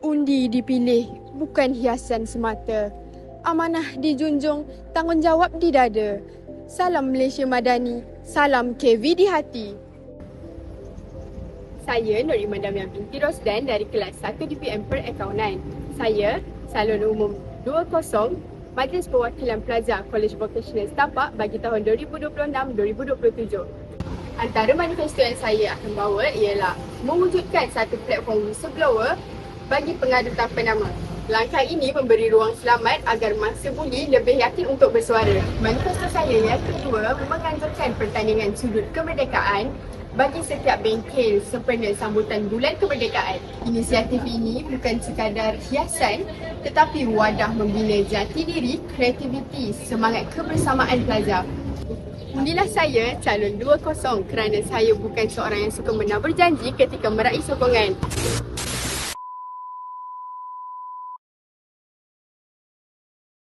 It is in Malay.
Undi dipilih, bukan hiasan semata. Amanah dijunjung, tanggungjawab di dada. Salam Malaysia Madani, salam KV di hati. Saya Nur Iman Damian binti Rosdan dari kelas 1 DPM Perakaunan. Saya Salon Umum 20 Majlis Perwakilan Pelajar Kolej Vocational Setapak bagi tahun 2026-2027. Antara manifesto yang saya akan bawa ialah mewujudkan satu platform whistleblower bagi pengadu tanpa nama. Langkah ini memberi ruang selamat agar mangsa buli lebih yakin untuk bersuara. Manifesto saya yang kedua menganjurkan pertandingan sudut kemerdekaan bagi setiap bengkel sempena sambutan Bulan Kemerdekaan. Inisiatif ini bukan sekadar hiasan tetapi wadah membina jati diri, kreativiti, semangat kebersamaan pelajar. Undilah saya calon 20 kerana saya bukan seorang yang suka menabur janji ketika meraih sokongan.